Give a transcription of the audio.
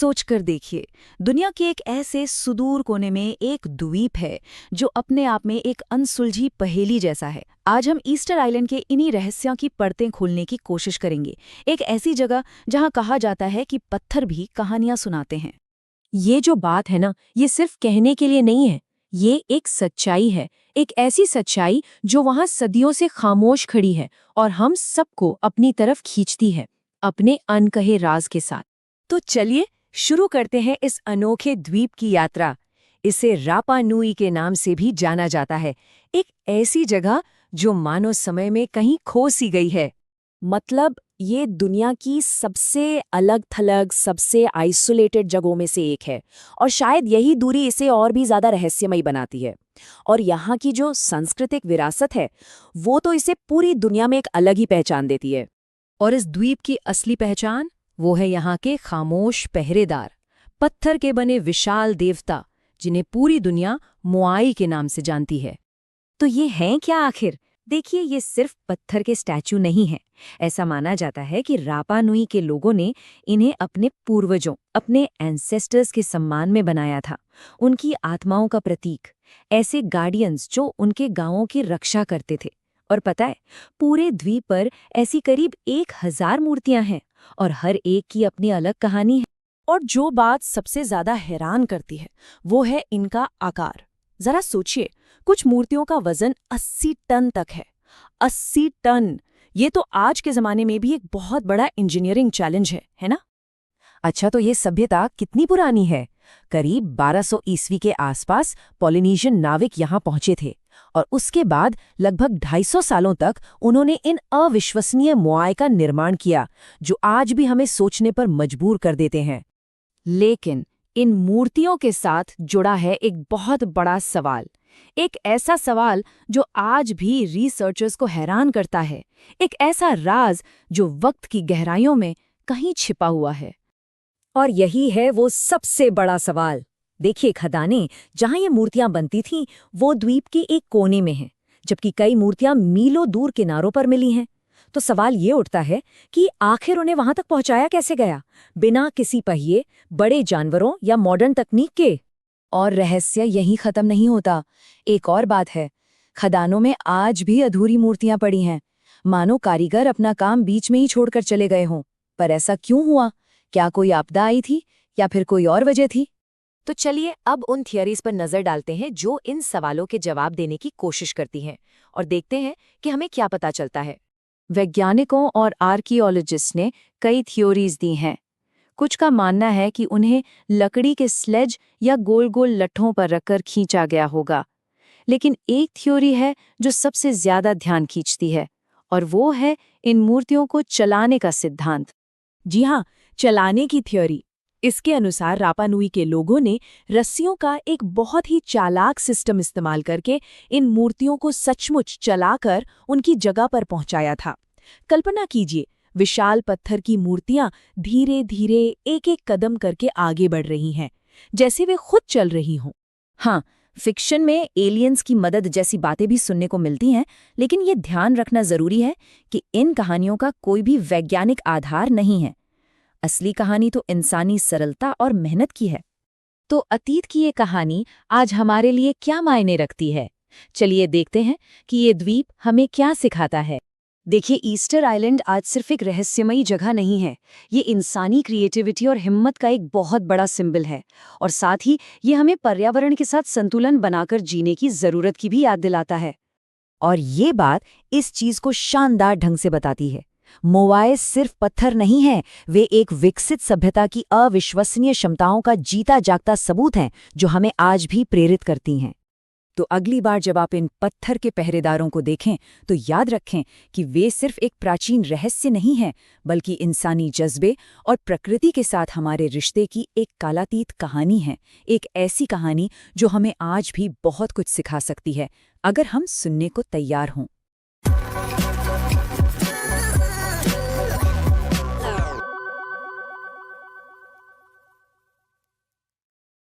सोचकर देखिए, दुनिया के एक ऐसे सुदूर कोने में एक द्वीप है जो अपने आप में एक अनसुलझी पहेली जैसा है। आज हम ईस्टर आइलैंड के इन्हीं रहस्यों की परतें खोलने की कोशिश करेंगे। एक ऐसी जगह जहां कहा जाता है कि पत्थर भी कहानियां सुनाते हैं। ये जो बात है ना, ये सिर्फ कहने के लिए नहीं है। ये एक सच्चाई है, एक ऐसी सच्चाई जो वहां सदियों से खामोश खड़ी है और हम सबको अपनी तरफ खींचती है, अपने अनकहे राज के साथ। तो चलिए शुरू करते हैं इस अनोखे द्वीप की यात्रा। इसे रापा नुई के नाम से भी जाना जाता है, एक ऐसी जगह जो मानव समय में कहीं खो सी गई है। मतलब ये दुनिया की सबसे अलग-थलग, सबसे आइसोलेटेड जगहों में से एक है और शायद यही दूरी इसे और भी ज्यादा रहस्यमयी बनाती है। और यहाँ की जो सांस्कृतिक विरासत है, वो तो इसे पूरी दुनिया में एक अलग ही पहचान देती है। और इस द्वीप की असली पहचान वो है यहाँ के खामोश पहरेदार, पत्थर के बने विशाल देवता जिन्हें पूरी दुनिया मोआई के नाम से जानती है। तो ये हैं क्या आखिर? देखिए, ये सिर्फ पत्थर के स्टैचू नहीं हैं। ऐसा माना जाता है कि रापा नुई के लोगों ने इन्हें अपने पूर्वजों, अपने एंसेस्टर्स के सम्मान में बनाया था, उनकी आत्माओं का प्रतीक, ऐसे गार्डियंस जो उनके गांवों की रक्षा करते थे। और पता है, पूरे द्वीप पर ऐसी करीब 1000 मूर्तियां हैं और हर एक की अपनी अलग कहानी है। और जो बात सबसे ज्यादा हैरान करती है वो है इनका आकार। जरा सोचिए, कुछ मूर्तियों का वजन 80 टन तक है। 80 टन! ये तो आज के जमाने में भी एक बहुत बड़ा इंजीनियरिंग चैलेंज है ना? अच्छा, तो ये सभ्यता कितनी पुरानी है? करीब 1200 ईस्वी के आसपास पॉलिनेशियन नाविक यहाँ पहुंचे थे और उसके बाद लगभग 250 सालों तक उन्होंने इन अविश्वसनीय मोआई का निर्माण किया, जो आज भी हमें सोचने पर मजबूर कर देते हैं। लेकिन इन मूर्तियों के साथ जुड़ा है एक बहुत बड़ा सवाल, एक ऐसा सवाल जो आज भी रिसर्चर्स को हैरान करता है, एक ऐसा राज जो वक्त की गहराइयों में कहीं छिपा हुआ है। और यही है वो सबसे बड़ा सवाल। देखिए, खदानें जहां ये मूर्तियां बनती थीं, वो द्वीप के एक कोने में हैं, जबकि कई मूर्तियां मीलों दूर किनारों पर मिली हैं। तो सवाल ये उठता है कि आखिर उन्हें वहां तक पहुंचाया कैसे गया, बिना किसी पहिए, बड़े जानवरों या मॉडर्न तकनीक के? और रहस्य यहीं खत्म नहीं होता। एक और बात है, खदानों में आज भी अधूरी मूर्तियां पड़ी हैं, मानो कारीगर अपना काम बीच में ही छोड़कर चले गए हों। पर ऐसा क्यों हुआ? क्या कोई आपदा आई थी या फिर कोई और वजह थी? तो चलिए अब उन थियरीज पर नजर डालते हैं जो इन सवालों के जवाब देने की कोशिश करती हैं और देखते हैं कि हमें क्या पता चलता है। वैज्ञानिकों और आर्कियोलॉजिस्ट ने कई थ्योरीज दी हैं। कुछ का मानना है कि उन्हें लकड़ी के स्लेज या गोल गोल लट्ठों पर रखकर खींचा गया होगा। लेकिन एक थ्योरी है जो सबसे ज्यादा ध्यान खींचती है, और वो है इन मूर्तियों को चलाने का सिद्धांत। जी हाँ, चलाने की थ्योरी। इसके अनुसार रापा नुई के लोगों ने रस्सियों का एक बहुत ही चालाक सिस्टम इस्तेमाल करके इन मूर्तियों को सचमुच चलाकर उनकी जगह पर पहुंचाया था। कल्पना कीजिए, विशाल पत्थर की मूर्तियां धीरे धीरे एक एक कदम करके आगे बढ़ रही हैं, जैसे वे खुद चल रही हों। हाँ, फिक्शन में एलियंस की मदद जैसी बातें भी सुनने को मिलती हैं, लेकिन ये ध्यान रखना जरूरी है कि इन कहानियों का कोई भी वैज्ञानिक आधार नहीं है। असली कहानी तो इंसानी सरलता और मेहनत की है। तो अतीत की ये कहानी आज हमारे लिए क्या मायने रखती है? चलिए देखते हैं कि ये द्वीप हमें क्या सिखाता है। देखिए, ईस्टर आइलैंड आज सिर्फ एक रहस्यमयी जगह नहीं है, ये इंसानी क्रिएटिविटी और हिम्मत का एक बहुत बड़ा सिंबल है। और साथ ही ये हमें पर्यावरण के साथ संतुलन बनाकर जीने की जरूरत की भी याद दिलाता है। और ये बात इस चीज को शानदार ढंग से बताती है, मोआई सिर्फ पत्थर नहीं है, वे एक विकसित सभ्यता की अविश्वसनीय क्षमताओं का जीता जागता सबूत हैं, जो हमें आज भी प्रेरित करती हैं। तो अगली बार जब आप इन पत्थर के पहरेदारों को देखें, तो याद रखें कि वे सिर्फ एक प्राचीन रहस्य नहीं हैं, बल्कि इंसानी जज्बे और प्रकृति के साथ हमारे रिश्ते की एक कालातीत कहानी है। एक ऐसी कहानी जो हमें आज भी बहुत कुछ सिखा सकती है, अगर हम सुनने को तैयार हों।